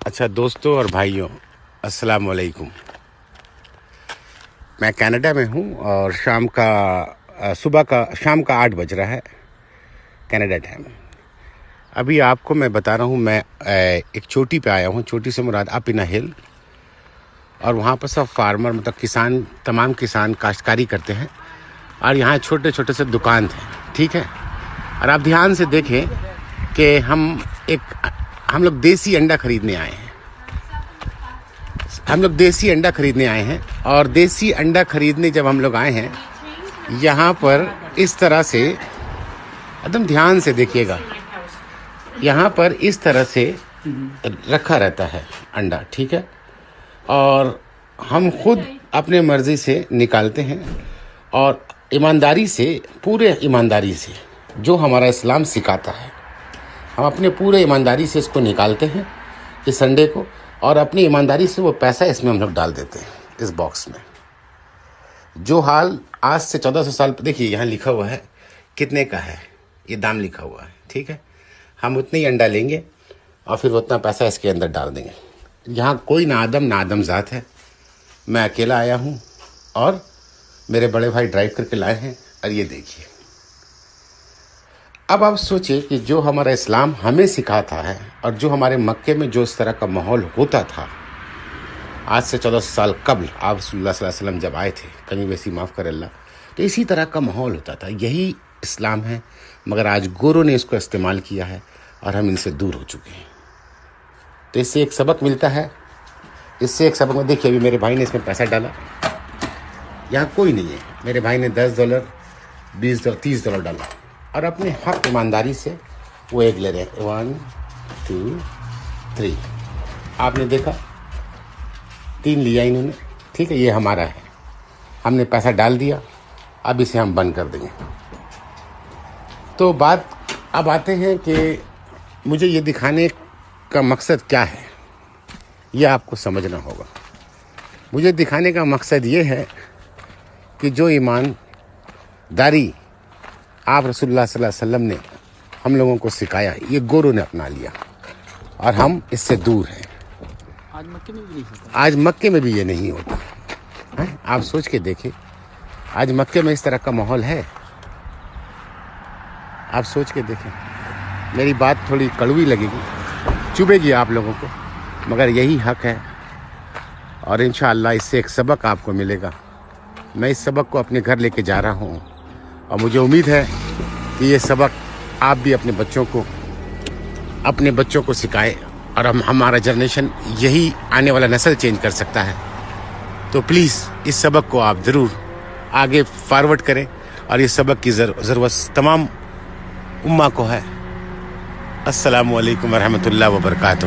اچھا دوستوں اور بھائیوں، السلام علیکم۔ میں کینیڈا میں ہوں اور شام کا 8 بج رہا ہے کینیڈا ٹائم۔ ابھی آپ کو میں بتا رہا ہوں، میں ایک چوٹی پہ آیا ہوں۔ چوٹی سے مراد اپ ان ہل، اور وہاں پر سب فارمر مطلب تمام کسان کاشتکاری کرتے ہیں، اور یہاں چھوٹے چھوٹے سے دکان تھے، ٹھیک ہے۔ اور آپ دھیان سے دیکھیں کہ ہم لوگ دیسی انڈا خریدنے آئے ہیں۔ اور دیسی انڈا خریدنے جب ہم لوگ آئے ہیں، یہاں پر اس طرح سے ایک دم دھیان سے دیکھیے گا، یہاں پر اس طرح سے رکھا رہتا ہے انڈا، ٹھیک ہے۔ اور ہم خود اپنے مرضی سے نکالتے ہیں، اور ایمانداری سے، پورے ایمانداری سے، جو ہمارا اسلام سکھاتا ہے، ہم اپنے پورے ایمانداری سے اس کو نکالتے ہیں اس انڈے کو، اور اپنی ایمانداری سے وہ پیسہ اس میں ہم لوگ ڈال دیتے ہیں اس باکس میں۔ جو حال آج سے 1400 سال، دیکھیے یہاں لکھا ہوا ہے کتنے کا ہے، یہ دام لکھا ہوا ہے، ٹھیک ہے۔ ہم اتنے ہی انڈا لیں گے اور پھر اتنا پیسہ اس کے اندر ڈال دیں گے۔ یہاں کوئی نہ آدم ذات ہے، میں اکیلا آیا ہوں، اور میرے بڑے بھائی ڈرائیو کر کے لائے ہیں۔ اور یہ دیکھیے، اب آپ سوچیں کہ جو ہمارا اسلام ہمیں سکھاتا ہے، اور جو ہمارے مکے میں جو اس طرح کا ماحول ہوتا تھا آج سے 1400 سال قبل، آپ رسول اللہ صلی اللہ علیہ وسلم جب آئے تھے، کمی بیسی معاف کر اللہ، تو اسی طرح کا ماحول ہوتا تھا۔ یہی اسلام ہے، مگر آج گوروں نے اس کو استعمال کیا ہے اور ہم ان سے دور ہو چکے ہیں۔ تو اس سے ایک سبق ملتا ہے، دیکھیے ابھی میرے بھائی نے اس میں پیسہ ڈالا، یہاں کوئی نہیں ہے، میرے بھائی نے $10 $20 $30 ڈالا، اور اپنے حق ایمانداری سے وہ ایک لے رہے ہیں۔ 1 2 3، آپ نے دیکھا 3 لیا انہوں نے، ٹھیک ہے۔ یہ ہمارا ہے، ہم نے پیسہ ڈال دیا، اب اسے ہم بند کر دیں گے۔ تو بات اب آتے ہیں کہ مجھے یہ دکھانے کا مقصد کیا ہے، یہ آپ کو سمجھنا ہوگا۔ مجھے دکھانے کا مقصد یہ ہے کہ جو ایمانداری آپ رسول اللہ صلی اللہ علیہ وسلم نے ہم لوگوں کو سکھایا، یہ گوروں نے اپنا لیا، اور ہم اس سے دور ہیں۔ آج مکے میں بھی یہ نہیں ہوتا۔ آپ سوچ کے دیکھیں، آج مکے میں اس طرح کا ماحول ہے؟ آپ سوچ کے دیکھیں۔ میری بات تھوڑی کڑوی لگے گی، چبھے گی آپ لوگوں کو، مگر یہی حق ہے، اور انشاءاللہ اس سے ایک سبق آپ کو ملے گا۔ میں اس سبق کو اپنے گھر لے کے جا رہا ہوں، اور مجھے امید ہے کہ یہ سبق آپ بھی اپنے بچوں کو سکھائے، اور ہمارا جنریشن، یہی آنے والا نسل چینج کر سکتا ہے۔ تو پلیز اس سبق کو آپ ضرور آگے فارورڈ کریں، اور اس سبق کی ضرورت تمام امہ کو ہے۔ السلام علیکم ورحمۃ اللہ وبرکاتہ۔